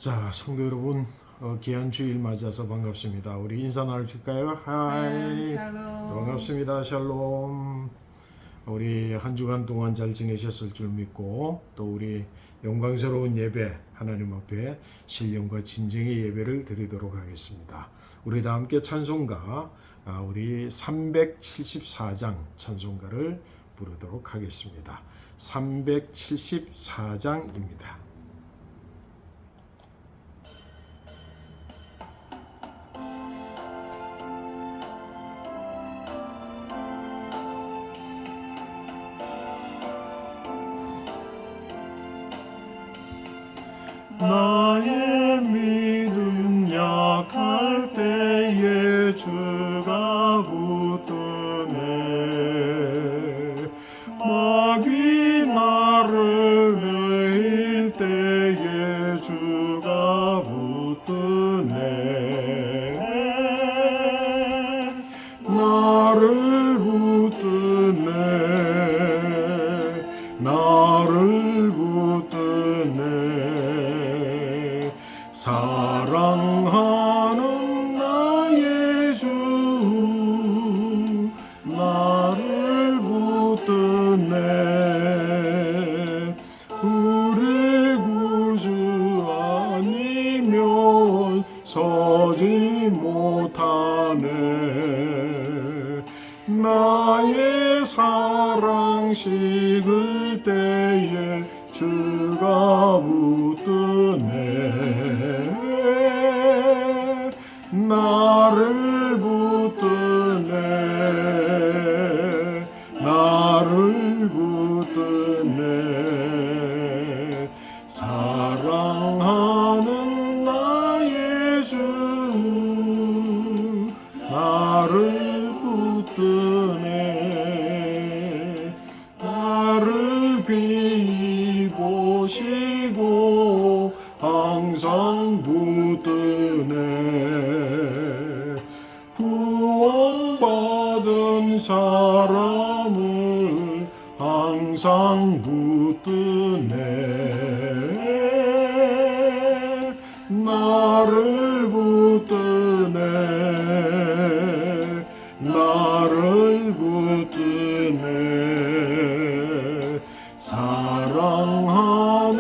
자, 성도 여러분, 귀한 주일 맞아서 반갑습니다. 우리 인사 나누실까요? 하이. 샬롬. 반갑습니다. 샬롬. 우리 한 주간 동안 잘 지내셨을 줄 믿고, 또 우리 영광스러운 예배, 하나님 앞에 신령과 진정의 예배를 드리도록 하겠습니다. 우리 다 함께 찬송가, 우리 374장 찬송가를 부르도록 하겠습니다. 374장입니다. 나의 믿음 약할 때에 주가 붙드네. 마귀 나를 베일 때에 주가 붙드네. 나를 붙드네. 나를 붙드네. 사랑하는 나의 주 나를 붙드네. 우리 구주 아니면 서지 못하네. 나의 사랑 식을 때에 주가 붙드네. 나를 붙드네. 나를 붙드네. 사랑하는 나의 주 나를 붙드네. 나를 비보시고 항상 붙드네. 구원받은 사람을 항상 붙드네. 나를 붙드네. 나를 붙드네. 사랑하는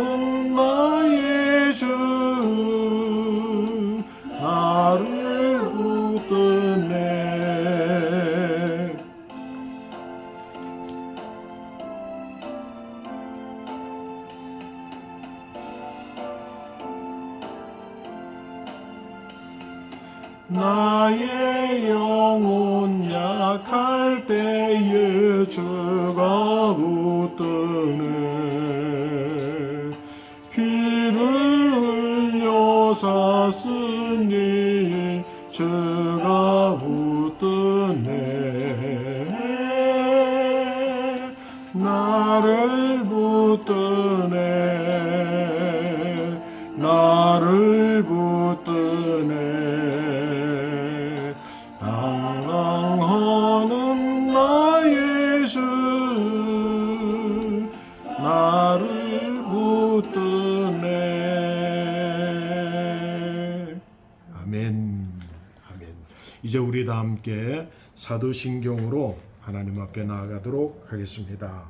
나의 주 나를 붙드네. 나의 영혼 약할 때에 주가 붙드네. 피를 흘려 샀으니 주가 붙드네. 나를 붙드네. 나를 붙드네. 사랑하는 나의 주 나를 붙드네. 아멘. 아멘. 이제 우리 다 함께 사도신경으로 하나님 앞에 나아가도록 하겠습니다.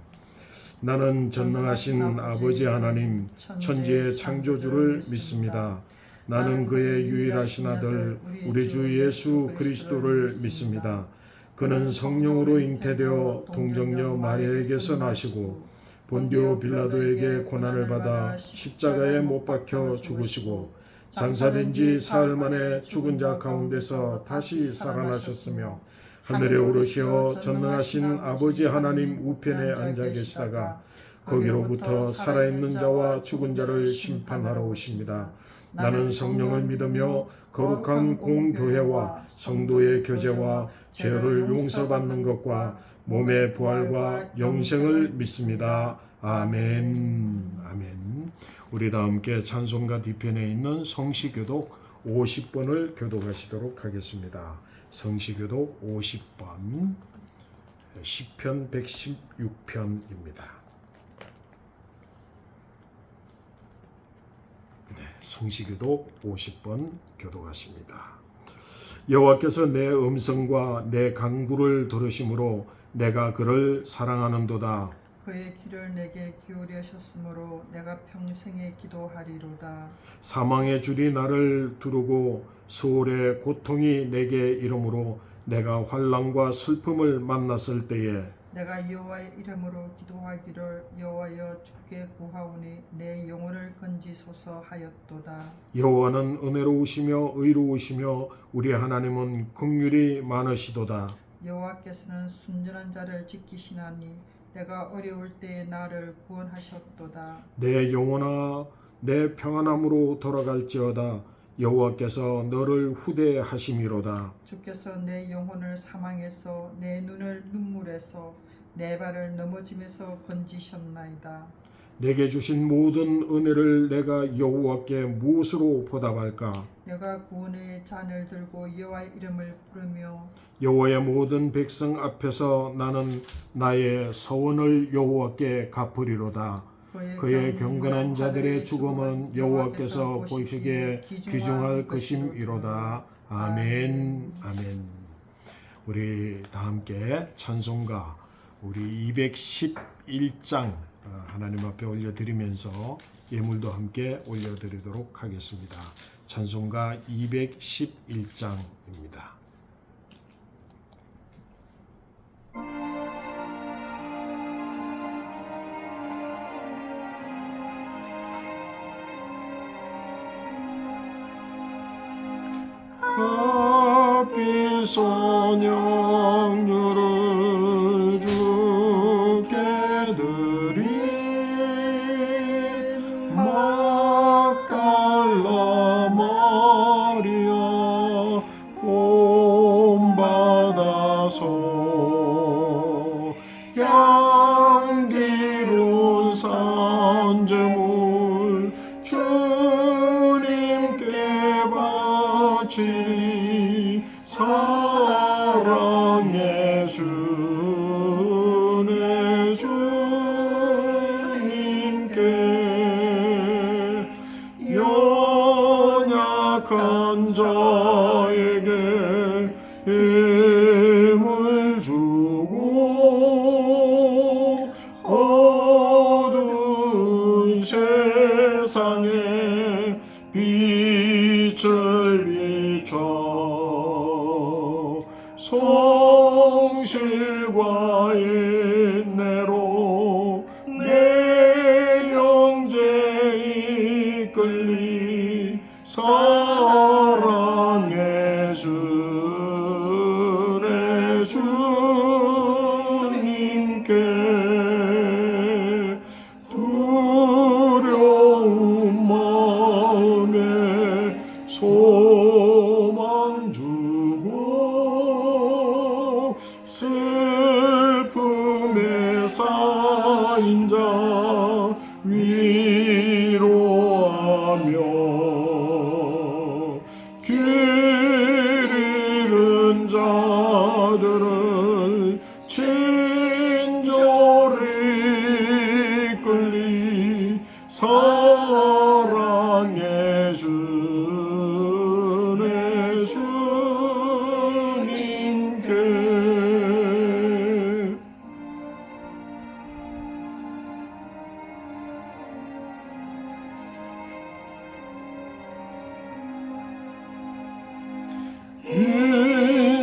나는 전능하신 아버지 하나님 천지의 창조주를 믿습니다. 나는 그의 유일하신 아들 우리 주 예수 그리스도를 믿습니다. 그는 성령으로 잉태되어 동정녀 마리아에게서 나시고 본디오 빌라도에게 고난을 받아 십자가에 못 박혀 죽으시고 장사된 지 사흘 만에 죽은 자 가운데서 다시 살아나셨으며 하늘에 오르시어 전능하신 아버지 하나님 우편에 앉아 계시다가 거기로부터 살아있는 자와 죽은 자를 심판하러 오십니다. 나는 성령을 믿으며 거룩한 공교회와 성도의 교제와 죄를 용서받는 것과 몸의 부활과 영생을 믿습니다. 아멘. 아멘. 우리 다 함께 찬송가 뒤편에 있는 성시교독 50번을 교독하시도록 하겠습니다. 성시교독 50번 시편 116편입니다. 성시교독 50번 교독하십니다. 여호와께서 내 음성과 내 간구를 들으심으로 내가 그를 사랑하는도다. 그의 귀를 내게 기울이셨으므로 내가 평생에 기도하리로다. 사망의 줄이 나를 두르고 수월의 고통이 내게 이르므로 내가 환난과 슬픔을 만났을 때에 내가 여호와의 이름으로 기도하기를 여호와여 주께 구하오니 내 영혼을 건지소서 하였도다. 여호와는 은혜로우시며 의로우시며 우리 하나님은 긍휼이 많으시도다. 여호와께서는 순전한 자를 지키시나니 내가 어려울 때에 나를 구원하셨도다. 내 영혼아 내 평안함으로 돌아갈지어다. 여호와께서 너를 후대하심이로다. 주께서 내 영혼을 사망에서 내 눈을 눈물에서 내 발을 넘어짐에서 건지셨나이다. 내게 주신 모든 은혜를 내가 여호와께 무엇으로 보답할까? 내가 구원의 잔을 들고 여호와의 이름을 부르며 여호와의 모든 백성 앞에서 나는 나의 서원을 여호와께 갚으리로다. 그의 경건한 자들의 죽음은 여호와께서 보시기에 귀중할 것임이로다. 아멘. 아멘. 우리 다 함께 찬송가 우리 211장 하나님 앞에 올려드리면서 예물도 함께 올려드리도록 하겠습니다. 찬송가 211장입니다. 값비 선양유를 주께 드린 막달라 마리아 본받아서 향기로운 산재물 주님께 바치리 사랑의 주네 주님께 연약한 자에게 힘을 주고 어두운 세상에 빛을 비춰 성실과 인내로 내 영제 이끌리 사랑의 주네 주님께 두려운 마음에 소망 주고 슬픔에 쌓인 자 위로하며 길 잃은 자들을 친절히 이끌리 사랑의 주네 주님께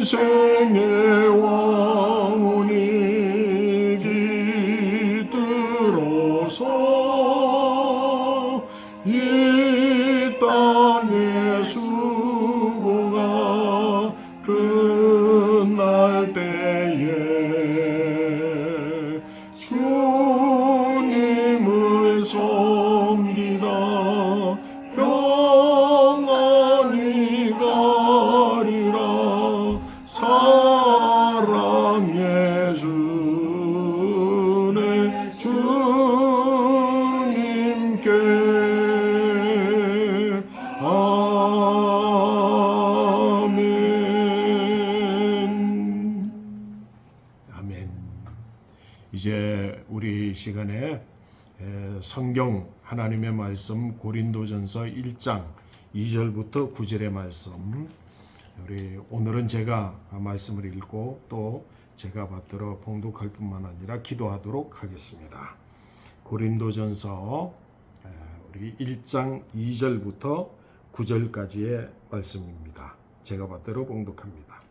인생의 왕운이 깃들어서 이 땅의 수고가 끝날 때에 주님을 섬기다 평안히 가리라 사랑의 주네 주님께 아멘. 아멘. 이제 우리 시간에 성경 하나님의 말씀 고린도전서 1장 2절부터 9절의 말씀, 우리 오늘은 제가 말씀을 읽고 또 제가 받들어 봉독할 뿐만 아니라 기도하도록 하겠습니다. 고린도전서 우리 1장 2절부터 9절까지의 말씀입니다. 제가 받들어 봉독합니다.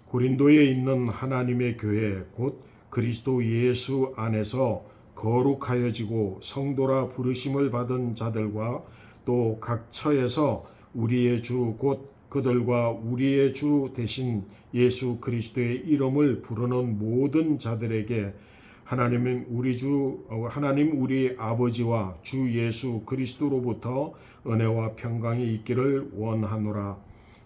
고린도에 있는 하나님의 교회 곧 그리스도 예수 안에서 거룩하여지고 성도라 부르심을 받은 자들과 또 각 처에서 우리의 주 곧 그들과 우리의 주 대신 예수 그리스도의 이름을 부르는 모든 자들에게 하나님 우리 아버지와 주 예수 그리스도로부터 은혜와 평강이 있기를 원하노라.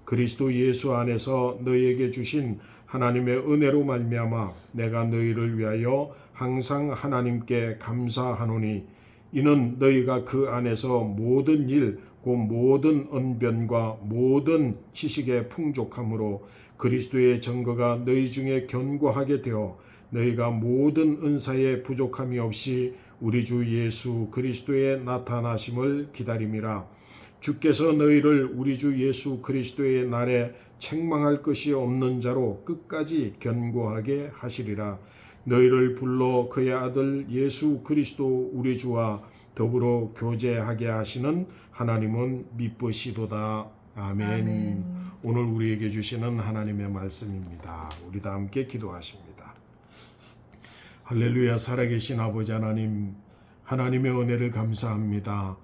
그리스도 예수 안에서 너희에게 주신 하나님의 은혜로 말미암아 내가 너희를 위하여 항상 하나님께 감사하노니 이는 너희가 그 안에서 모든 일 곧 모든 언변과 모든 지식의 풍족함으로 그리스도의 증거가 너희 중에 견고하게 되어 너희가 모든 은사에 부족함이 없이 우리 주 예수 그리스도의 나타나심을 기다림이라. 주께서 너희를 우리 주 예수 그리스도의 날에 책망할 것이 없는 자로 끝까지 견고하게 하시리라. 너희를 불러 그의 아들 예수 그리스도 우리 주와 더불어 교제하게 하시는 하나님은 미쁘시도다. 아멘. 오늘 우리에게 주시는 하나님의 말씀입니다. 우리 다 함께 기도하십니다. 할렐루야. 살아계신 아버지 하나님, 하나님의 은혜를 감사합니다.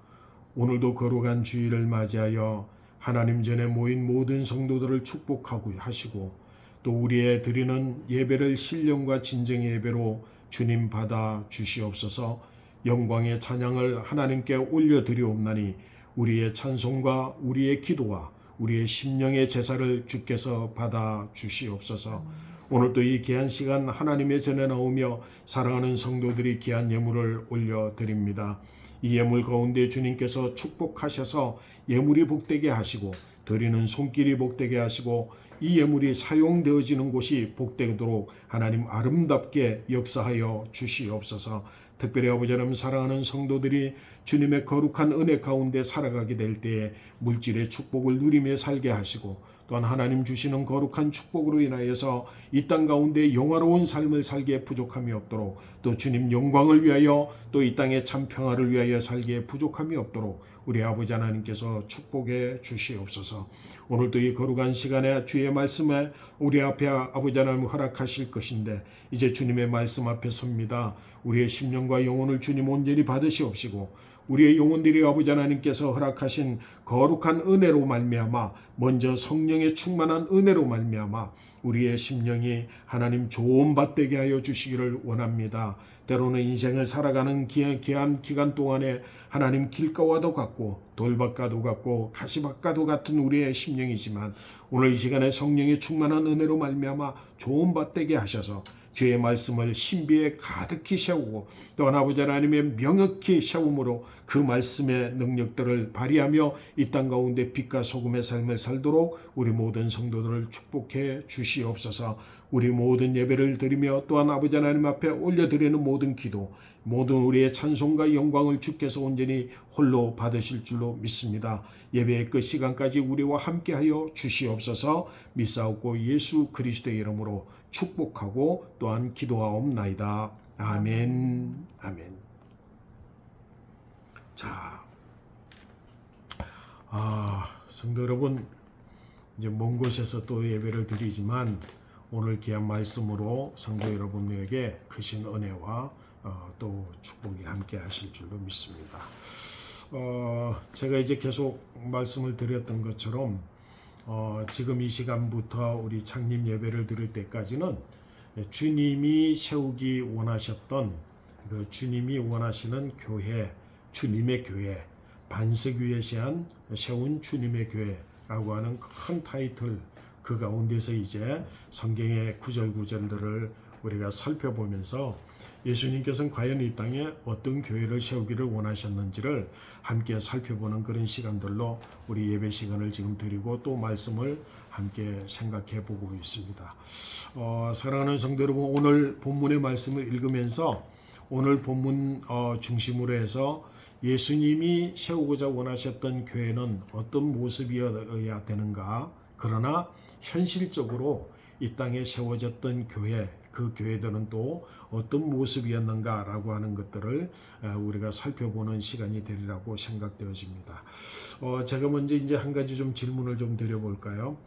오늘도 거룩한 주일을 맞이하여 하나님 전에 모인 모든 성도들을 축복하고 하시고 또 우리의 드리는 예배를 신령과 진정의 예배로 주님 받아 주시옵소서. 영광의 찬양을 하나님께 올려드리옵나니 우리의 찬송과 우리의 기도와 우리의 심령의 제사를 주께서 받아 주시옵소서. 오늘도 이 귀한 시간 하나님의 전에 나오며 사랑하는 성도들이 귀한 예물을 올려드립니다. 이 예물 가운데 주님께서 축복하셔서 예물이 복되게 하시고 드리는 손길이 복되게 하시고 이 예물이 사용되어지는 곳이 복되도록 하나님 아름답게 역사하여 주시옵소서. 특별히 아버지 하나님 사랑하는 성도들이 주님의 거룩한 은혜 가운데 살아가게 될 때에 물질의 축복을 누리며 살게 하시고 또한 하나님 주시는 거룩한 축복으로 인하여서 이 땅 가운데 영화로운 삶을 살기에 부족함이 없도록 또 주님 영광을 위하여 또 이 땅의 참 평화를 위하여 살기에 부족함이 없도록 우리 아버지 하나님께서 축복해 주시옵소서. 오늘도 이 거룩한 시간에 주의 말씀에 우리 앞에 아버지 하나님 허락하실 것인데 이제 주님의 말씀 앞에 섭니다. 우리의 심령과 영혼을 주님 온전히 받으시옵시고 우리의 영혼들이 아버지 하나님께서 허락하신 거룩한 은혜로 말미암아 먼저 성령의 충만한 은혜로 말미암아 우리의 심령이 하나님 좋은 밭되게 하여 주시기를 원합니다. 때로는 인생을 살아가는 귀한 기간 동안에 하나님 길가와도 같고 돌밭과도 같고 가시밭과도 같은 우리의 심령이지만 오늘 이 시간에 성령의 충만한 은혜로 말미암아 좋은 밭되게 하셔서 주의 말씀을 신비에 가득히 세우고 또한 아버지 하나님의 명확히 세움으로 그 말씀의 능력들을 발휘하며 이 땅 가운데 빛과 소금의 삶을 살도록 우리 모든 성도들을 축복해 주시옵소서. 우리 모든 예배를 드리며 또한 아버지 하나님 앞에 올려드리는 모든 기도 모든 우리의 찬송과 영광을 주께서 온전히 홀로 받으실 줄로 믿습니다. 예배의 끝 시간까지 우리와 함께하여 주시옵소서. 믿사옵고 예수 그리스도의 이름으로 축복하고 또한 기도하옵나이다. 아멘. 아멘. 자, 성도 여러분, 이제 먼 곳에서 또 예배를 드리지만 오늘 귀한 말씀으로 성도 여러분들에게 크신 은혜와 또 축복이 함께 하실 줄로 믿습니다. 제가 이제 계속 말씀을 드렸던 것처럼 지금 이 시간부터 우리 창립 예배를 드릴 때까지는 주님이 세우기 원하셨던 그 주님이 원하시는 교회, 주님의 교회, 반석 위에 세운 주님의 교회라고 하는 큰 타이틀 그 가운데서 이제 성경의 구절들을 우리가 살펴보면서 예수님께서는 과연 이 땅에 어떤 교회를 세우기를 원하셨는지를 함께 살펴보는 그런 시간들로 우리 예배 시간을 지금 드리고 또 말씀을 함께 생각해 보고 있습니다. 사랑하는 성도 여러분, 오늘 본문의 말씀을 읽으면서 오늘 본문 중심으로 해서 예수님이 세우고자 원하셨던 교회는 어떤 모습이어야 되는가? 그러나 현실적으로 이 땅에 세워졌던 교회, 그 교회들은 또 어떤 모습이었는가라고 하는 것들을 우리가 살펴보는 시간이 되리라고 생각되어집니다. 제가 먼저 이제 한 가지 좀 질문을 좀 드려볼까요?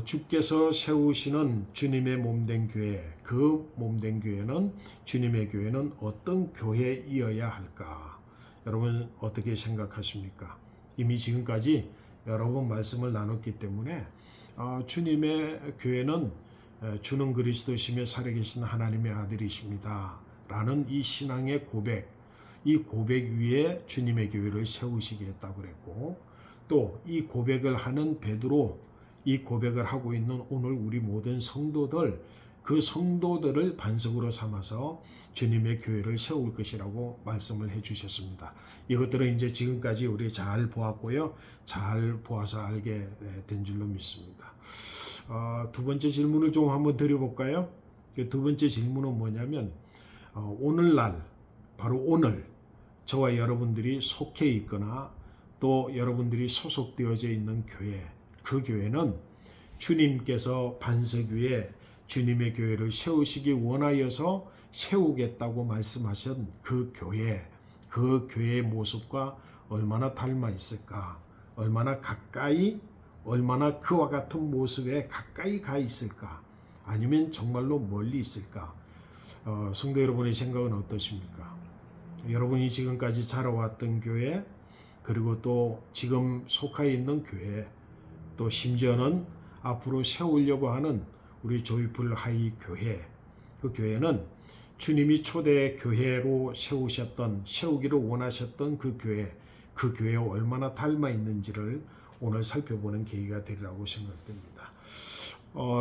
주께서 세우시는 주님의 몸된 교회, 그 몸된 교회는 주님의 교회는 어떤 교회이어야 할까? 여러분 어떻게 생각하십니까? 이미 지금까지 여러 번 말씀을 나눴기 때문에 주님의 교회는 주는 그리스도시며 살아계신 하나님의 아들이십니다 라는 이 신앙의 고백, 이 고백 위에 주님의 교회를 세우시겠다고 그랬고, 또 이 고백을 하는 베드로, 이 고백을 하고 있는 오늘 우리 모든 성도들, 그 성도들을 반석으로 삼아서 주님의 교회를 세울 것이라고 말씀을 해주셨습니다. 이것들은 이제 지금까지 우리 잘 보았고요, 잘 보아서 알게 된 줄로 믿습니다. 두 번째 질문을 좀 한번 드려볼까요? 두 번째 질문은 뭐냐면, 오늘날, 바로 오늘 저와 여러분들이 속해 있거나 또 여러분들이 소속되어져 있는 교회, 그 교회는 주님께서 반석 위에 주님의 교회를 세우시기 원하여서 세우겠다고 말씀하신 그 교회의 모습과 얼마나 닮아 있을까? 얼마나 가까이, 얼마나 그와 같은 모습에 가까이 가 있을까? 아니면 정말로 멀리 있을까? 성도 여러분의 생각은 어떠십니까? 여러분이 지금까지 자라왔던 교회, 그리고 또 지금 속해 있는 교회, 또 심지어는 앞으로 세우려고 하는 우리 조이풀 하이 교회, 그 교회는 주님이 초대 교회로 세우기를 원하셨던 그 교회에 얼마나 닮아 있는지를 오늘 살펴보는 계기가 되리라고 생각됩니다.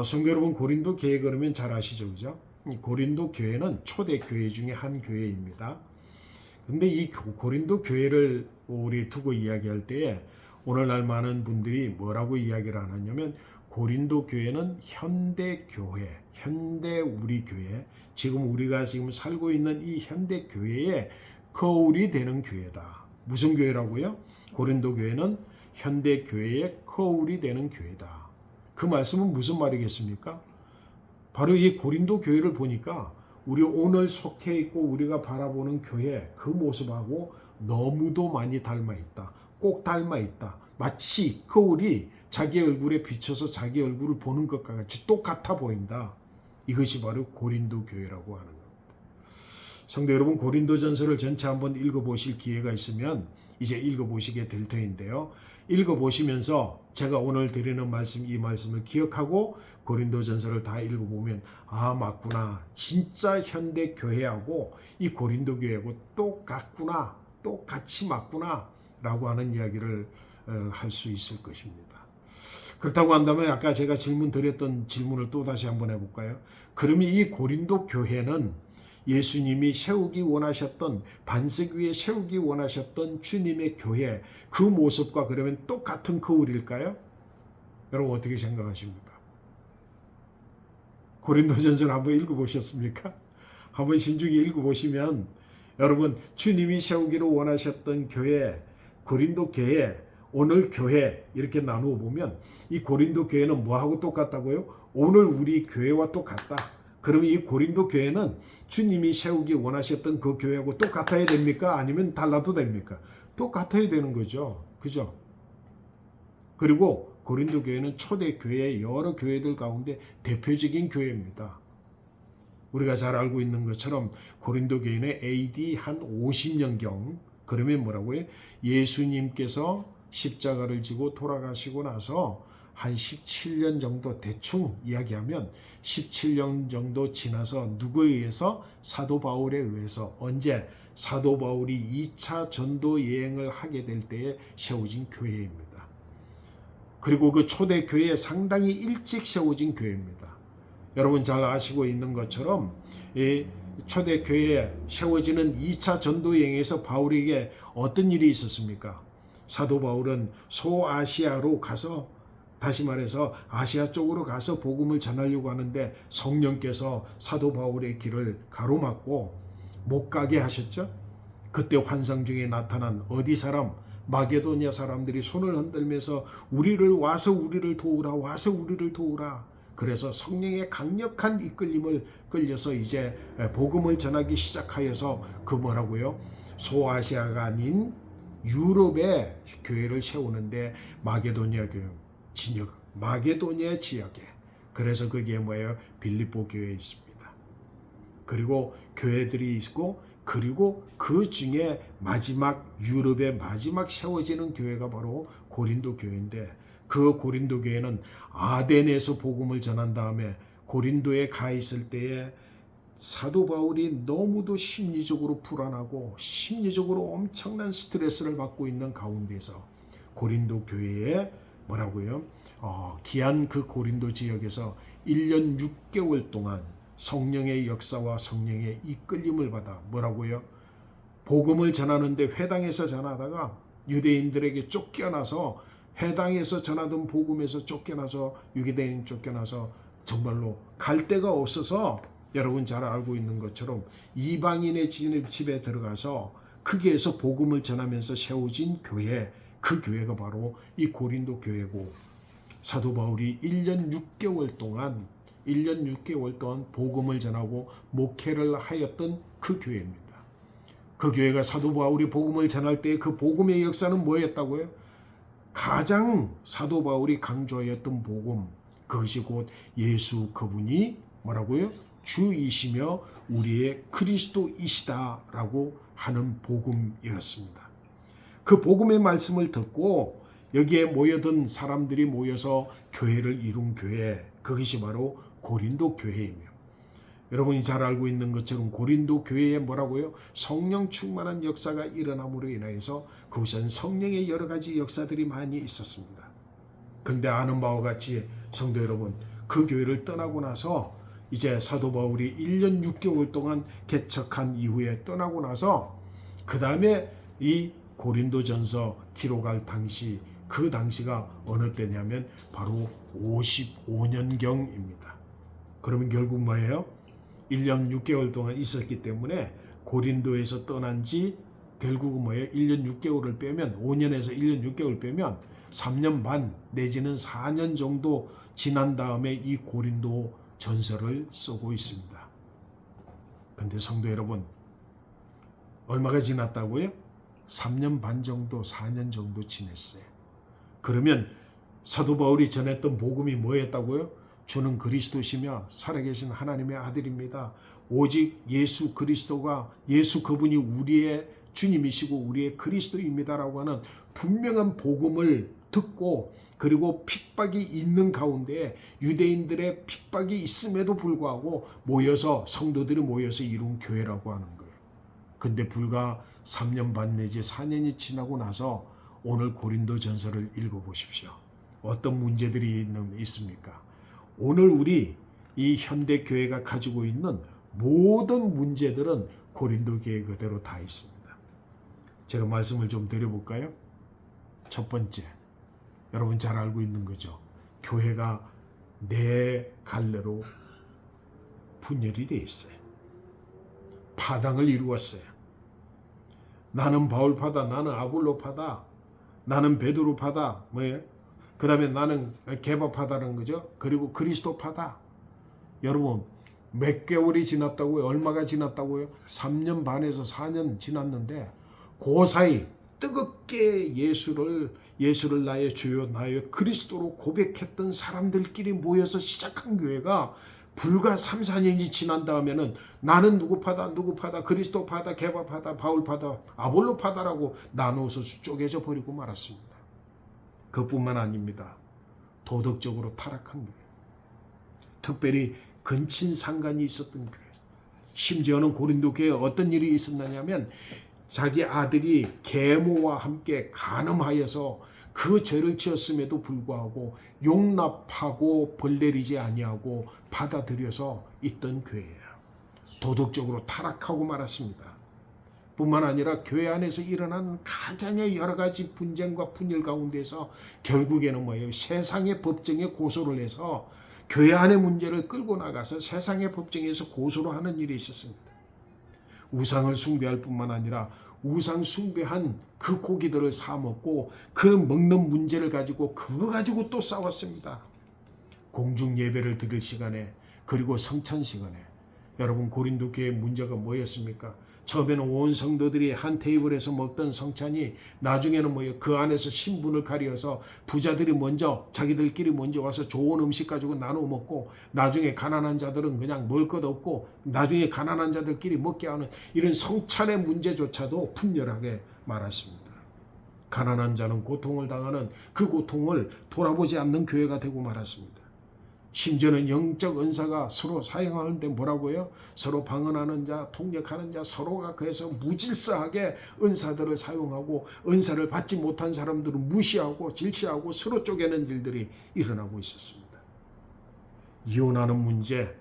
성도 여러분, 고린도 교회 그러면 잘 아시죠, 그죠? 고린도 교회는 초대 교회 중에 한 교회입니다. 근데 이 고린도 교회를 우리 두고 이야기할 때에 오늘날 많은 분들이 뭐라고 이야기를 하냐면, 고린도 교회는 현대 교회, 현대 우리 교회, 지금 우리가 지금 살고 있는 이 현대 교회의 거울이 되는 교회다. 무슨 교회라고요? 고린도 교회는 현대 교회의 거울이 되는 교회다. 그 말씀은 무슨 말이겠습니까? 바로 이 고린도 교회를 보니까 우리 오늘 속해 있고 우리가 바라보는 교회, 그 모습하고 너무도 많이 닮아 있다. 꼭 닮아 있다. 마치 거울이 자기 얼굴에 비춰서 자기 얼굴을 보는 것과 같이 똑같아 보인다. 이것이 바로 고린도 교회라고 하는 겁니다. 성도 여러분, 고린도전서를 전체 한번 읽어보실 기회가 있으면 이제 읽어보시게 될 터인데요. 읽어보시면서 제가 오늘 드리는 말씀, 이 말씀을 기억하고 고린도전서를 다 읽어보면, 아, 맞구나. 진짜 현대 교회하고 이 고린도 교회하고 똑같구나. 똑같이 맞구나. 라고 하는 이야기를 할 수 있을 것입니다. 그렇다고 한다면 아까 제가 질문 드렸던 질문을 또 다시 한번 해볼까요? 그러면 이 고린도 교회는 예수님이 세우기 원하셨던, 반석 위에 세우기 원하셨던 주님의 교회, 그 모습과 그러면 똑같은 거울일까요? 여러분 어떻게 생각하십니까? 고린도전서를 한번 읽어보셨습니까? 한번 신중히 읽어보시면 여러분, 주님이 세우기를 원하셨던 교회, 고린도 교회, 오늘 교회 이렇게 나누어 보면 이 고린도 교회는 뭐하고 똑같다고요? 오늘 우리 교회와 똑같다. 그러면 이 고린도 교회는 주님이 세우기 원하셨던 그 교회하고 똑같아야 됩니까? 아니면 달라도 됩니까? 똑같아야 되는 거죠. 그죠? 그리고 고린도 교회는 초대 교회의 여러 교회들 가운데 대표적인 교회입니다. 우리가 잘 알고 있는 것처럼 고린도 교회는 AD 한 50년경, 그러면 뭐라고요? 예수님께서 십자가를 지고 돌아가시고 나서 한 17년 정도 대충 이야기하면 17년 정도 지나서 누구에 의해서? 사도 바울에 의해서. 언제? 사도 바울이 2차 전도 여행을 하게 될 때에 세워진 교회입니다. 그리고 그 초대 교회에 상당히 일찍 세워진 교회입니다. 여러분 잘 아시고 있는 것처럼 이 초대 교회에 세워지는 2차 전도 여행에서 바울에게 어떤 일이 있었습니까? 사도 바울은 소아시아로 가서, 다시 말해서 아시아 쪽으로 가서 복음을 전하려고 하는데 성령께서 사도 바울의 길을 가로막고 못 가게 하셨죠. 그때 환상 중에 나타난 어디 사람, 마게도냐 사람들이 손을 흔들면서 우리를 도우라, 와서 우리를 도우라. 그래서 성령의 강력한 이끌림을 끌려서 이제 복음을 전하기 시작하여서 그 뭐라고요? 소아시아가 아닌 유럽에 교회를 세우는데 마게도냐 진역, 마게도냐 지역에, 그래서 그게 뭐예요? 빌립보 교회에 있습니다. 그리고 교회들이 있고, 그리고 그 중에 마지막, 유럽의 마지막 세워지는 교회가 바로 고린도 교회인데, 그 고린도 교회는 아덴에서 복음을 전한 다음에 고린도에 가 있을 때에 사도 바울이 너무도 심리적으로 불안하고 심리적으로 엄청난 스트레스를 받고 있는 가운데서 고린도 교회에 뭐라고요? 기한 그 고린도 지역에서 1년 6개월 동안 성령의 역사와 성령의 이끌림을 받아 뭐라고요? 복음을 전하는데 회당에서 전하다가 유대인들에게 쫓겨나서, 회당에서 전하던 복음에서 쫓겨나서, 유대인 쫓겨나서 정말로 갈 데가 없어서, 여러분 잘 알고 있는 것처럼 이방인의 집에 들어가서 거기에서 복음을 전하면서 세워진 교회, 그 교회가 바로 이 고린도 교회고, 사도 바울이 1년 6개월 동안 복음을 전하고 목회를 하였던 그 교회입니다. 그 교회가 사도 바울이 복음을 전할 때 그 복음의 역사는 뭐였다고요? 가장 사도 바울이 강조하였던 복음, 그것이 곧 예수 그분이 뭐라고요? 주이시며 우리의 그리스도이시다라고 하는 복음이었습니다. 그 복음의 말씀을 듣고 여기에 모여든 사람들이 모여서 교회를 이룬 교회, 그것이 바로 고린도 교회이며, 여러분이 잘 알고 있는 것처럼 고린도 교회에 뭐라고요? 성령 충만한 역사가 일어남으로 인하여서 그곳은 성령의 여러 가지 역사들이 많이 있었습니다. 근데 아는 바와 같이 성도 여러분, 그 교회를 떠나고 나서 이제 사도 바울이 1년 6개월 동안 개척한 이후에 떠나고 나서 그 다음에 이 고린도전서 기록할 당시, 그 당시가 어느 때냐면 바로 55년경입니다. 그러면 결국 뭐예요? 1년 6개월 동안 있었기 때문에 고린도에서 떠난 지 결국은 뭐예요? 1년 6개월을 빼면, 5년에서 1년 6개월 빼면 3년 반 내지는 4년 정도 지난 다음에 이 고린도 전서를 쓰고 있습니다. 근데 성도 여러분, 얼마가 지났다고요? 3년 반 정도, 4년 정도 지냈어요. 그러면 사도 바울이 전했던 복음이 뭐였다고요? 주는 그리스도시며 살아계신 하나님의 아들입니다. 오직 예수 그리스도가, 예수 그분이 우리의 주님이시고 우리의 그리스도입니다라고 하는 분명한 복음을 듣고, 그리고 핍박이 있는 가운데 유대인들의 핍박이 있음에도 불구하고 모여서, 성도들이 모여서 이룬 교회라고 하는 거예요. 근데 불과 3년 반 내지 4년이 지나고 나서 오늘 고린도 전서를 읽어보십시오. 어떤 문제들이 있습니까? 오늘 우리 이 현대 교회가 가지고 있는 모든 문제들은 고린도 교회 그대로 다 있습니다. 제가 말씀을 좀 드려볼까요? 첫 번째, 여러분 잘 알고 있는 거죠. 교회가 네 갈래로 분열이 되어 있어요. 파당을 이루었어요. 나는 바울파다, 나는 아볼로파다, 나는 베드로파다, 뭐예요? 그 다음에 나는 게바파다는 거죠. 그리고 그리스도파다. 여러분, 몇 개월이 지났다고요? 얼마가 지났다고요? 3년 반에서 4년 지났는데 그 사이 뜨겁게 예수를 나의 주요, 나의 그리스도로 고백했던 사람들끼리 모여서 시작한 교회가 불과 3, 4년이 지난 다음에는 나는 누구파다, 그리스도파다, 게바파다, 바울파다, 아볼로파다라고 나누어서 쪼개져 버리고 말았습니다. 그뿐만 아닙니다. 도덕적으로 타락한 교회, 특별히 근친상간이 있었던 교회, 심지어는 고린도 교회에 어떤 일이 있었느냐면 자기 아들이 계모와 함께 간음하여서 그 죄를 지었음에도 불구하고 용납하고 벌내리지 아니하고 받아들여서 있던 교회예요. 도덕적으로 타락하고 말았습니다. 뿐만 아니라 교회 안에서 일어난 각양의 여러 가지 분쟁과 분열 가운데서 결국에는 뭐예요? 세상의 법정에 고소를 해서 교회 안의 문제를 끌고 나가서 세상의 법정에서 고소를 하는 일이 있었습니다. 우상을 숭배할 뿐만 아니라 우상 숭배한 그 고기들을 사 먹고 그 먹는 문제를 가지고 그거 가지고 또 싸웠습니다. 공중 예배를 드릴 시간에 그리고 성찬 시간에 여러분 고린도 교회의 문제가 뭐였습니까? 처음에는 온 성도들이 한 테이블에서 먹던 성찬이 나중에는 뭐예요? 그 안에서 신분을 가려서 부자들이 먼저 자기들끼리 먼저 와서 좋은 음식 가지고 나눠 먹고 나중에 가난한 자들은 그냥 먹을 것 없고 나중에 가난한 자들끼리 먹게 하는 이런 성찬의 문제조차도 분열하게 말았습니다. 가난한 자는 고통을 당하는 그 고통을 돌아보지 않는 교회가 되고 말았습니다. 심지어는 영적 은사가 서로 사용하는데 뭐라고요? 서로 방언하는 자, 통역하는 자, 서로가 그래서 무질서하게 은사들을 사용하고 은사를 받지 못한 사람들은 무시하고 질시하고 서로 쪼개는 일들이 일어나고 있었습니다. 이혼하는 문제,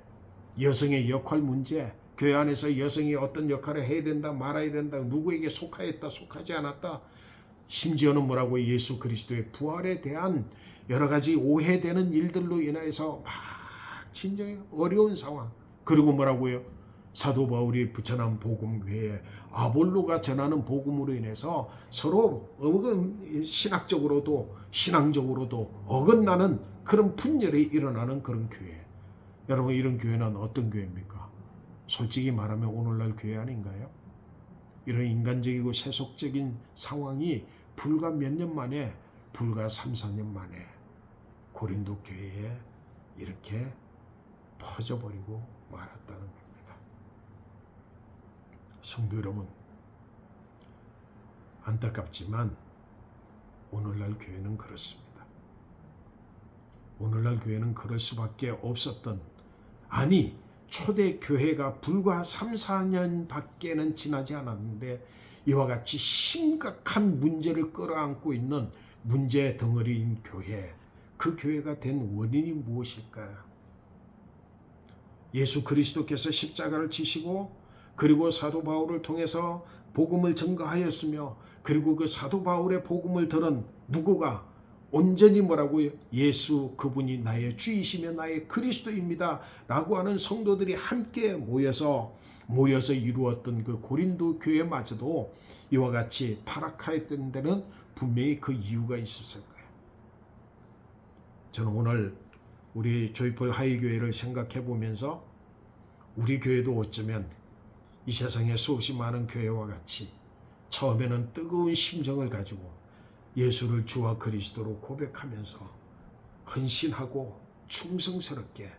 여성의 역할 문제, 교회 안에서 여성이 어떤 역할을 해야 된다, 말아야 된다, 누구에게 속하였다, 속하지 않았다, 심지어는 뭐라고 예수 그리스도의 부활에 대한 여러 가지 오해되는 일들로 인해서 막 진정히 어려운 상황. 그리고 뭐라고요? 사도 바울이 전한 복음 외에 아볼로가 전하는 복음으로 인해서 서로 신학적으로도 신앙적으로도 어긋나는 그런 분열이 일어나는 그런 교회. 여러분 이런 교회는 어떤 교회입니까? 솔직히 말하면 오늘날 교회 아닌가요? 이런 인간적이고 세속적인 상황이 불과 몇 년 만에 불과 3, 4년 만에 고린도 교회에 이렇게 퍼져버리고 말았다는 겁니다. 성도 여러분, 안타깝지만 오늘날 교회는 그렇습니다. 오늘날 교회는 그럴 수밖에 없었던, 아니 초대 교회가 불과 3, 4년 밖에는 지나지 않았는데 이와 같이 심각한 문제를 끌어안고 있는 문제 덩어리인 교회, 그 교회가 된 원인이 무엇일까요? 예수 그리스도께서 십자가를 지시고 그리고 사도 바울을 통해서 복음을 전가하였으며 그리고 그 사도 바울의 복음을 들은 누구가 온전히 뭐라고요? 예수 그분이 나의 주이시며 나의 그리스도입니다 라고 하는 성도들이 함께 모여서 이루었던 그 고린도 교회마저도 이와 같이 타락하였던 데는 분명히 그 이유가 있었을 거예요. 저는 오늘 우리 조이풀 하이교회를 생각해 보면서 우리 교회도 어쩌면 이 세상에 수없이 많은 교회와 같이 처음에는 뜨거운 심정을 가지고 예수를 주와 그리스도로 고백하면서 헌신하고 충성스럽게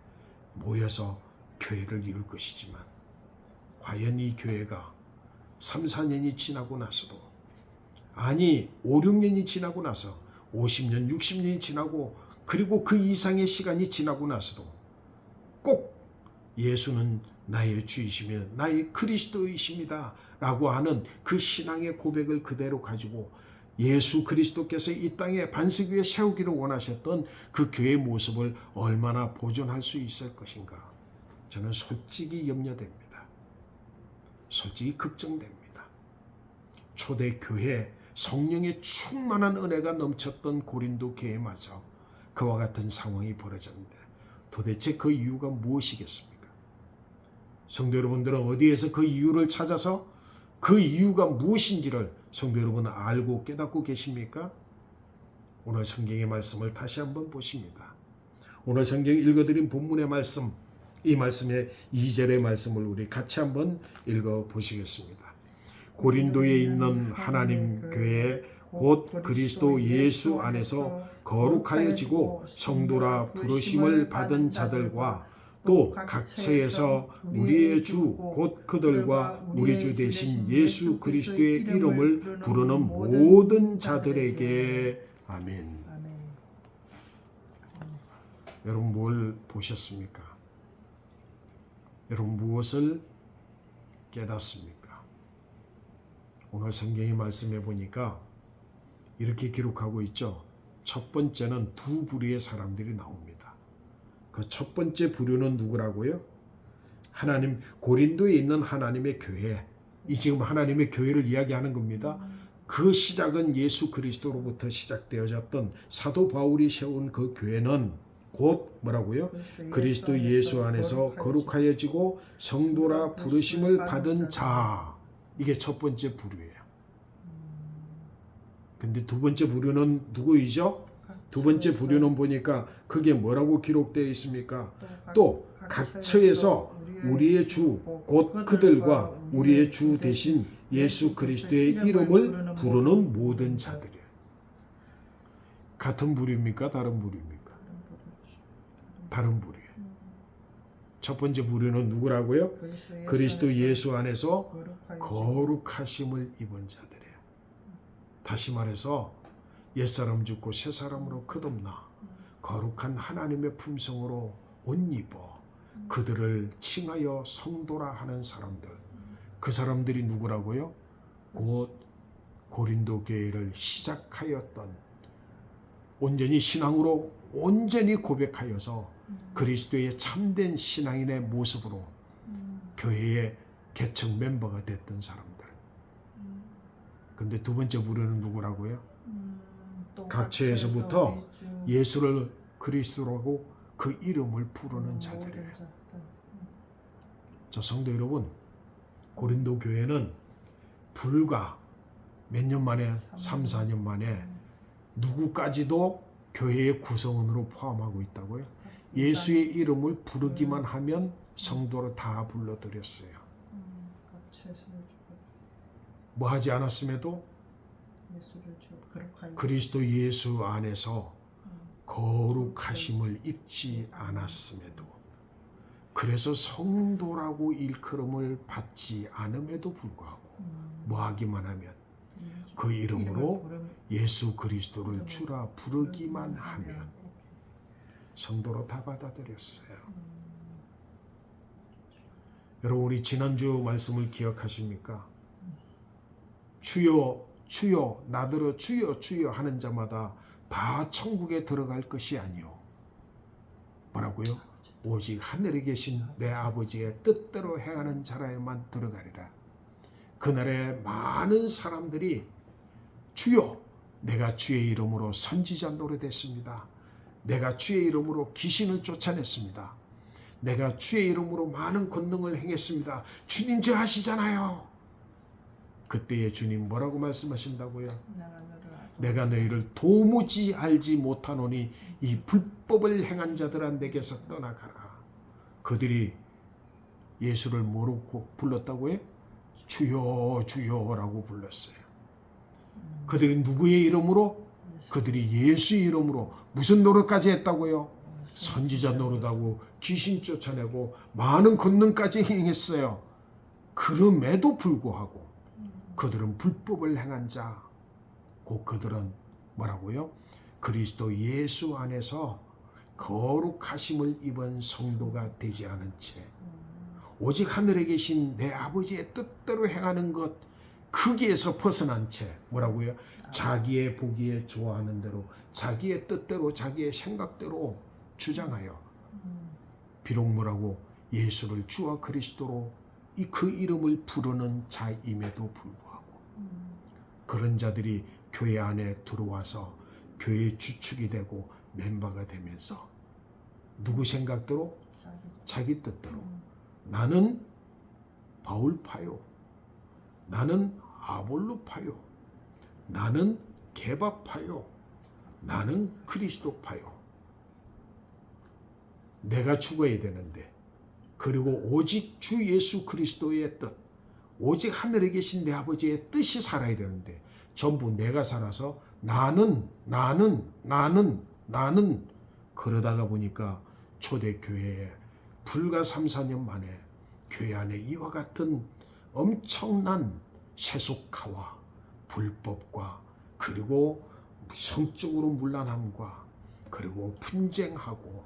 모여서 교회를 이룰 것이지만 과연 이 교회가 3, 4년이 지나고 나서도, 아니 5, 6년이 지나고 나서 50년, 60년이 지나고 그리고 그 이상의 시간이 지나고 나서도 꼭 예수는 나의 주이시며 나의 그리스도이십니다 라고 하는 그 신앙의 고백을 그대로 가지고 예수 그리스도께서 이 땅에 반석 위에 세우기를 원하셨던 그 교회의 모습을 얼마나 보존할 수 있을 것인가, 저는 솔직히 염려됩니다. 솔직히 걱정됩니다. 초대 교회 성령의 충만한 은혜가 넘쳤던 고린도 교회마저 그와 같은 상황이 벌어졌는데 도대체 그 이유가 무엇이겠습니까? 성도 여러분들은 어디에서 그 이유를 찾아서 그 이유가 무엇인지를 성도 여러분 알고 깨닫고 계십니까? 오늘 성경의 말씀을 다시 한번 보십니다. 오늘 성경 읽어드린 본문의 말씀, 이 말씀의 2절의 말씀을 우리 같이 한번 읽어보시겠습니다. 고린도에 있는 하나님 교회 곧 그리스도 예수 안에서 거룩하여지고 성도라 부르심을 받은 자들과 또 각처에서 우리의 주 곧 그들과 우리 주 되신 예수 그리스도의 이름을 부르는 모든 자들에게 아멘. 여러분 뭘 보셨습니까? 여러분 무엇을 깨닫습니까? 오늘 성경의 말씀해 보니까 이렇게 기록하고 있죠. 첫 번째는 두 부류의 사람들이 나옵니다. 그 첫 번째 부류는 누구라고요? 하나님, 고린도에 있는 하나님의 교회, 이 지금 하나님의 교회를 이야기하는 겁니다. 그 시작은 예수 그리스도로부터 시작되어졌던 사도 바울이 세운 그 교회는 곧 뭐라고요? 그리스도 예수 안에서 거룩하여지고 성도라 부르심을 받은 자, 이게 첫 번째 부류예요. 근데 두 번째 부류는 누구이죠? 두 번째 부류는 보니까 그게 뭐라고 기록되어 있습니까? 또 각처에서 우리의 주 곧 그들과 우리의 주 대신 예수 그리스도의 이름을 부르는 모든 자들이에요. 같은 부류입니까? 다른 부류입니까? 다른 부류예요. 첫 번째 부류는 누구라고요? 그리스도 예수 안에서 거룩하심을 입은 자들이에요. 다시 말해서 옛사람 죽고 새사람으로 거듭나 거룩한 하나님의 품성으로 옷 입어 그들을 칭하여 성도라 하는 사람들. 그 사람들이 누구라고요? 곧 고린도 교회를 시작하였던, 온전히 신앙으로 온전히 고백하여서 그리스도의 참된 신앙인의 모습으로 교회의 개척 멤버가 됐던 사람들. 근데 두 번째 부류는 누구라고요? 각처에서부터 예수를 그리스도라고 그 이름을 부르는 자들이에요. 자, 성도 여러분, 고린도 교회는 불과 몇 년 만에, 3, 4년 만에 누구까지도 교회의 구성원으로 포함하고 있다고요? 예수의 이름을 부르기만 하면 성도를 다 불러들였어요. 뭐 하지 않았음에도 그리스도 예수 안에서 거룩하심을 입지 않았음에도, 그래서 성도라고 일컬음을 받지 않음에도 불구하고 뭐 하기만 하면, 그 이름으로 예수 그리스도를 주라 부르기만 하면 성도로 다 받아들였어요. 여러분, 우리 지난주 말씀을 기억하십니까? 주여 주여 나더러 주여 주여 하는 자마다 다 천국에 들어갈 것이 아니요. 뭐라고요? 오직 하늘에 계신 내 아버지의 뜻대로 행하는 자라야만 들어가리라. 그날에 많은 사람들이 주여, 내가 주의 이름으로 선지자 노릇했습니다. 내가 주의 이름으로 귀신을 쫓아냈습니다. 내가 주의 이름으로 많은 권능을 행했습니다. 주님 저 아시잖아요. 그때의 주님 뭐라고 말씀하신다고요? 내가 너희를 도무지 알지 못하노니 이 불법을 행한 자들아 내게서 떠나가라. 그들이 예수를 모르고 불렀다고요? 주여 주여라고 불렀어요. 그들이 누구의 이름으로? 그들이 예수의 이름으로. 무슨 노릇까지 했다고요? 선지자 노릇하고 귀신 쫓아내고 많은 권능까지 행했어요. 그럼에도 불구하고 그들은 불법을 행한 자, 곧 그들은 뭐라고요? 그리스도 예수 안에서 거룩하심을 입은 성도가 되지 않은 채 오직 하늘에 계신 내 아버지의 뜻대로 행하는 것, 거기에서 벗어난 채 뭐라고요? 자기의 보기에 좋아하는 대로, 자기의 뜻대로, 자기의 생각대로 주장하여 비록 뭐라고 예수를 주와 그리스도로 그 이름을 부르는 자임에도 불구하고 그런 자들이 교회 안에 들어와서 교회의 주축이 되고 멤버가 되면서 누구 생각대로? 자기 뜻대로. 나는 바울파요. 나는 아볼로파요. 나는 게바파요. 나는 그리스도파요. 내가 죽어야 되는데, 그리고 오직 주 예수 그리스도의 뜻, 오직 하늘에 계신 내 아버지의 뜻이 살아야 되는데 전부 내가 살아서 나는 그러다가 보니까 초대교회에 불과 3, 4년 만에 교회 안에 이와 같은 엄청난 세속화와 불법과 그리고 성적으로 문란함과 그리고 분쟁하고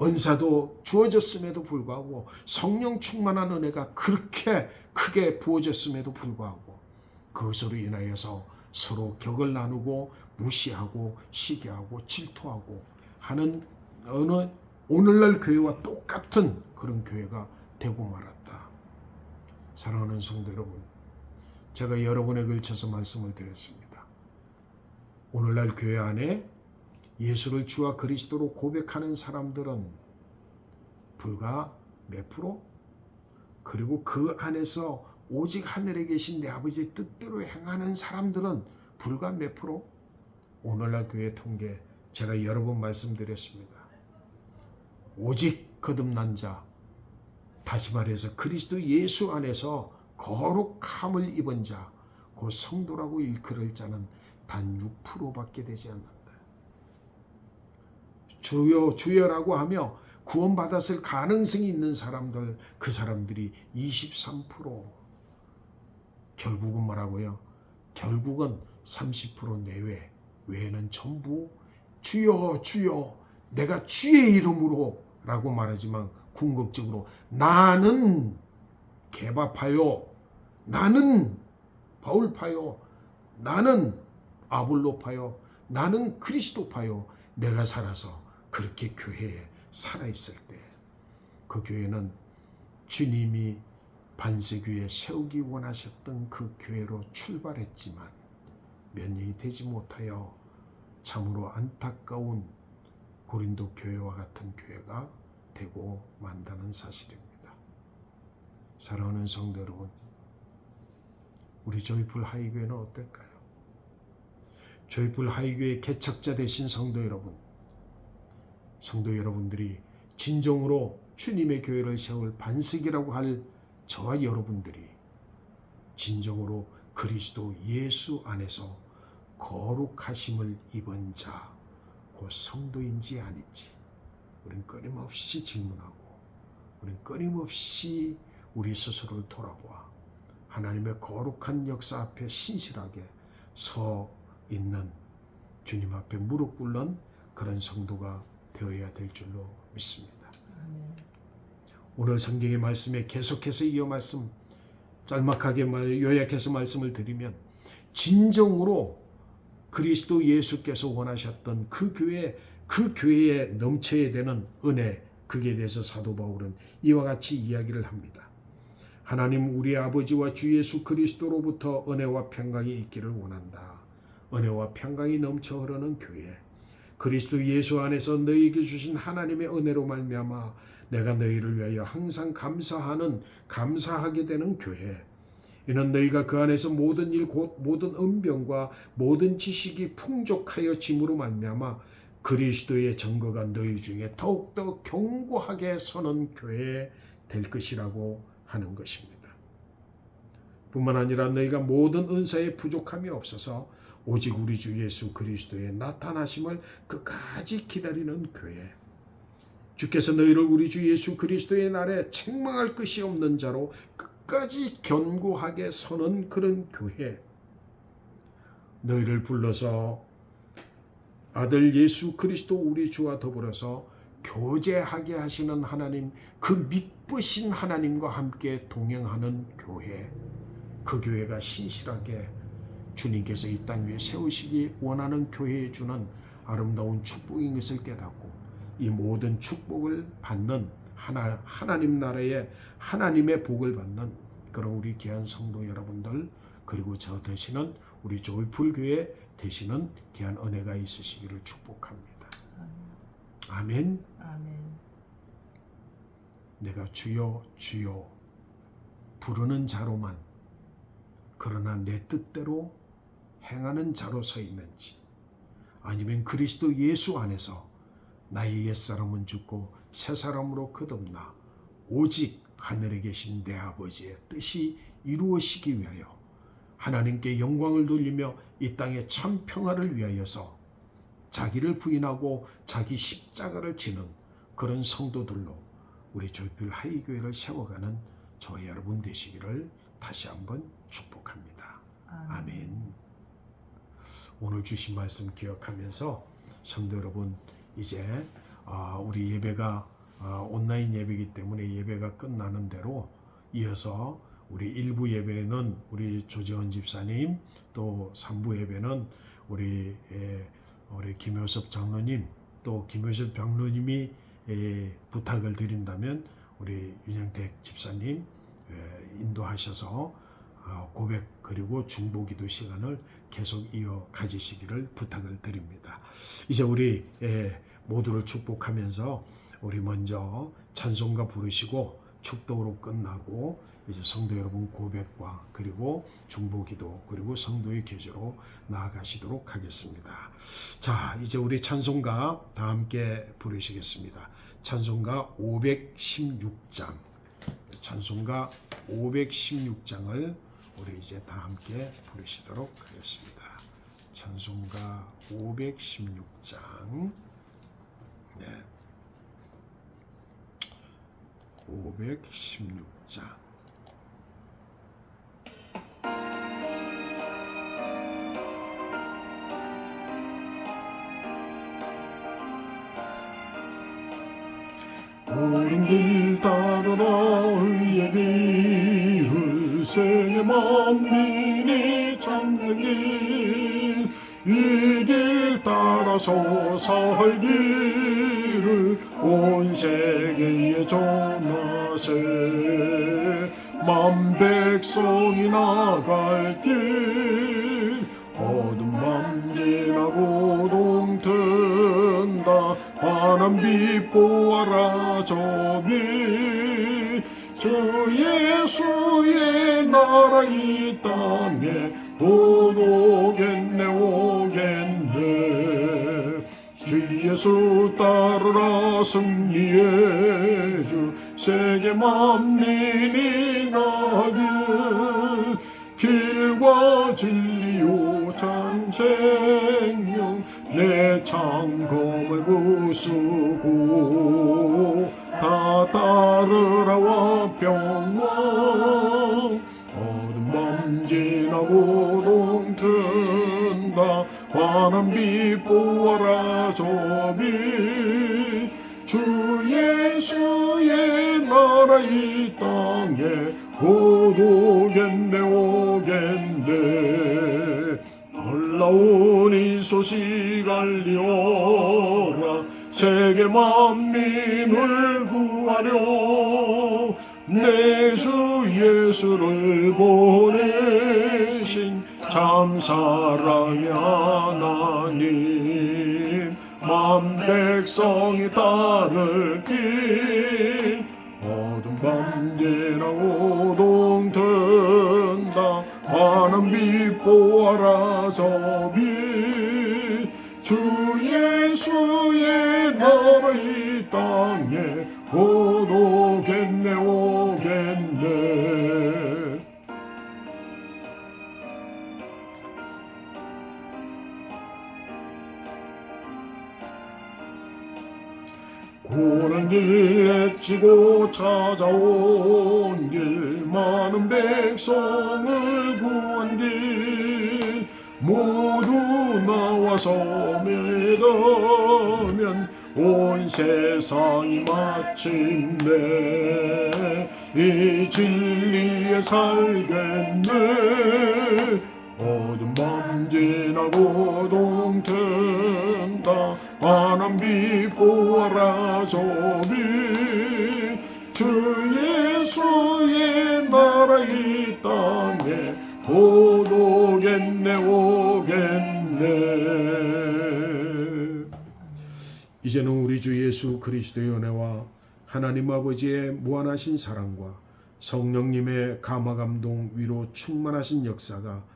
은사도 주어졌음에도 불구하고 성령 충만한 은혜가 그렇게 크게 부어졌음에도 불구하고 그것으로 인하여서 서로 격을 나누고 무시하고 시기하고 질투하고 하는 어느 오늘날 교회와 똑같은 그런 교회가 되고 말았다. 사랑하는 성도 여러분, 제가 여러분에 걸쳐서 말씀을 드렸습니다. 오늘날 교회 안에 예수를 주와 그리스도로 고백하는 사람들은 불과 몇 프로? 그리고 그 안에서 오직 하늘에 계신 내 아버지의 뜻대로 행하는 사람들은 불과 몇 프로? 오늘날 교회 통계 제가 여러 번 말씀드렸습니다. 오직 거듭난 자, 다시 말해서 그리스도 예수 안에서 거룩함을 입은 자, 그 성도라고 일컬을 자는 단 6%밖에 되지 않는다. 주여 주여라고 하며 구원받았을 가능성이 있는 사람들, 그 사람들이 23%. 결국은 뭐라고요? 결국은 30% 내외, 외에는 전부 주여 주여 내가 주의 이름으로 라고 말하지만 궁극적으로 나는 게바파요, 나는 바울파요, 나는 아볼로파요, 나는 그리스도파요. 내가 살아서 그렇게 교회에 살아있을 때 그 교회는 주님이 반석위에 세우기 원하셨던 그 교회로 출발했지만 몇 년이 되지 못하여 참으로 안타까운 고린도 교회와 같은 교회가 되고 만다는 사실입니다. 사랑하는 성도 여러분, 우리 조이풀 하이교회는 어떨까요? 조이풀 하이교회 개척자 되신 성도 여러분, 성도 여러분들이 진정으로 주님의 교회를 세울 반석이라고 할 저와 여러분들이 진정으로 그리스도 예수 안에서 거룩하심을 입은 자, 그 성도인지 아닌지 우리는 끊임없이 질문하고 우리는 끊임없이 우리 스스로를 돌아보아 하나님의 거룩한 역사 앞에 신실하게 서 있는 주님 앞에 무릎 꿇는 그런 성도가 되어야 될 줄로 믿습니다. 오늘 성경의 말씀에 계속해서 이어 말씀 짤막하게 요약해서 말씀을 드리면 진정으로 그리스도 예수께서 원하셨던 그 교회에 넘쳐야 되는 은혜, 그에 대해서 사도 바울은 이와 같이 이야기를 합니다. 하나님 우리 아버지와 주 예수 그리스도로부터 은혜와 평강이 있기를 원한다. 은혜와 평강이 넘쳐 흐르는 교회, 그리스도 예수 안에서 너희에게 주신 하나님의 은혜로 말미암아 내가 너희를 위하여 항상 감사하게 되는 교회, 이는 너희가 그 안에서 모든 일 곧 모든 은병과 모든 지식이 풍족하여 짐으로 말미암아 그리스도의 증거가 너희 중에 더욱더 견고하게 서는 교회 될 것이라고 하는 것입니다. 뿐만 아니라 너희가 모든 은사에 부족함이 없어서 오직 우리 주 예수 그리스도의 나타나심을 끝까지 기다리는 교회, 주께서 너희를 우리 주 예수 그리스도의 날에 책망할 것이 없는 자로 끝까지 견고하게 서는 그런 교회, 너희를 불러서 아들 예수 그리스도 우리 주와 더불어서 교제하게 하시는 하나님, 그 미쁘신 하나님과 함께 동행하는 교회, 그 교회가 신실하게 주님께서 이 땅 위에 세우시기 원하는 교회에 주는 아름다운 축복인 것을 깨닫고 이 모든 축복을 받는 하나님 나라의 하나님의 복을 받는 그런 우리 귀한 성도 여러분들, 그리고 저 되시는 우리 조이풀 교회 되시는 귀한 은혜가 있으시기를 축복합니다. 아멘. 아멘. 내가 주여 주여 부르는 자로만, 그러나 내 뜻대로 행하는 자로 서 있는지, 아니면 그리스도 예수 안에서 나의 옛사람은 죽고 새 사람으로 거듭나 오직 하늘에 계신 내 아버지의 뜻이 이루어지기 위하여 하나님께 영광을 돌리며 이 땅의 참 평화를 위하여서 자기를 부인하고 자기 십자가를 지는 그런 성도들로 우리 조이풀 하이교회를 세워가는 저와 여러분 되시기를 다시 한번 축복합니다. 아멘. 오늘 주신 말씀 기억하면서 성도 여러분, 이제 우리 예배가 온라인 예배이기 때문에 예배가 끝나는 대로 이어서 우리 1부 예배는 우리 조재원 집사님, 또 3부 예배는 우리 김효섭 장로님, 또 김효섭 장로님이 부탁을 드린다면 우리 윤영택 집사님 인도하셔서 고백 그리고 중보기도 시간을 계속 이어 가지시기를 부탁을 드립니다. 이제 우리 모두를 축복하면서 우리 먼저 찬송가 부르시고 축도로 끝나고 이제 성도 여러분 고백과 그리고 중보기도 그리고 성도의 교제로 나아가시도록 하겠습니다. 자, 이제 우리 찬송가 다 함께 부르시겠습니다. 찬송가 516장, 찬송가 516장을 우리 이제 다 함께 부르시도록 하겠습니다. 찬송가 516장, 네, 516장. 어른들 따르라 의의 길을 세계 만민이 찾는 길, 이 길 따라서 살기를 온 세계에 전하세. 만 백성이 나갈 길, 어둠 밤 지나고 동튼다. 환한 빛 보아라 저기, 주 예수의 나라 이 땅에 곧 오겠네 오겠네. 주 예수 따르라 승리의 주, 세계 만민이 나길. 길과 진리요 참 생명, 내 창검을 부수고 다 따르라 와평왕. 어둠 밤 지나고 동튼다. 환한 빛 보아라 저기, 주 예수의 나라 이 땅에 곧 오겠네 오겠네. 놀라운 이 소식 알리오라. 세계 만민을 구하려 내 주 예수를 보내신 참 사랑의 하나님. 만 백성이 따를 길, 어둠 밤 지나고 동튼다. 환한 빛 보아라 저기, 주 예수의 나라 이 땅에 곧 오겠네 오겠네. 고난 길 애치고 찾아온 길, 많은 백성을 구한 길, 모두 나와서 믿으면 온 세상이 마침내 이 진리에 살겠네. 어둠 밤 지나고 동튼다. 환한 빛 보아라 저기, 주 예수의 나라 이 땅에 곧 오겠네 오겠네. 이제는 우리 주 예수 그리스도의 은혜와 하나님 아버지의 무한하신 사랑과 성령님의 감화 감동 위로 충만하신 역사가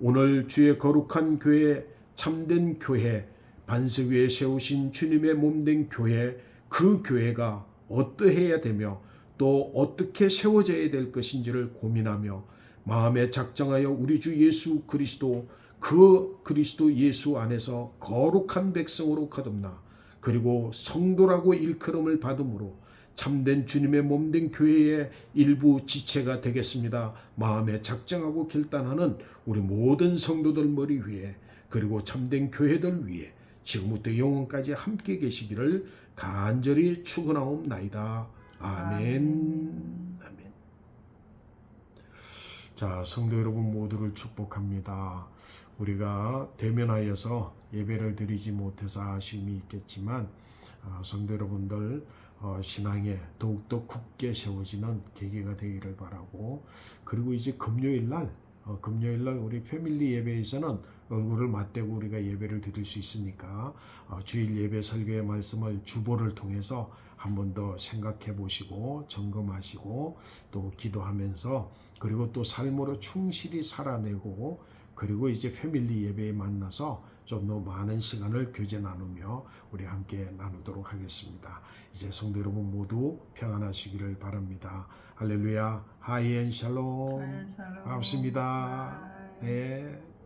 오늘 주의 거룩한 교회, 참된 교회, 반석 위에 세우신 주님의 몸된 교회, 그 교회가 어떠해야 되며 또 어떻게 세워져야 될 것인지를 고민하며 마음에 작정하여 우리 주 예수 그리스도, 그 그리스도 예수 안에서 거룩한 백성으로 거듭나 그리고 성도라고 일컬음을 받음으로 참된 주님의 몸된 교회의 일부 지체가 되겠습니다. 마음에 작정하고 결단하는 우리 모든 성도들 머리 위에, 그리고 참된 교회들 위에 지금부터 영원까지 함께 계시기를 간절히 축원하옵나이다. 아멘. 아멘. 자, 성도 여러분 모두를 축복합니다. 우리가 대면하여서 예배를 드리지 못해서 아쉬움이 있겠지만 성도 여러분들 신앙에 더욱더 굳게 세워지는 계기가 되기를 바라고, 그리고 이제 금요일 날 금요일 날 우리 패밀리 예배에서는 얼굴을 맞대고 우리가 예배를 드릴 수 있으니까 주일 예배 설교의 말씀을 주보를 통해서 한 번 더 생각해 보시고 점검하시고 또 기도하면서 그리고 또 삶으로 충실히 살아내고 그리고 이제 패밀리 예배에 만나서 좀 더 많은 시간을 교제 나누며 우리 함께 나누도록 하겠습니다. 이제 성도 여러분 모두 평안하시기를 바랍니다. 할렐루야. 하이엔 샬롬. 샬롬. 반갑습니다. 바이. 네.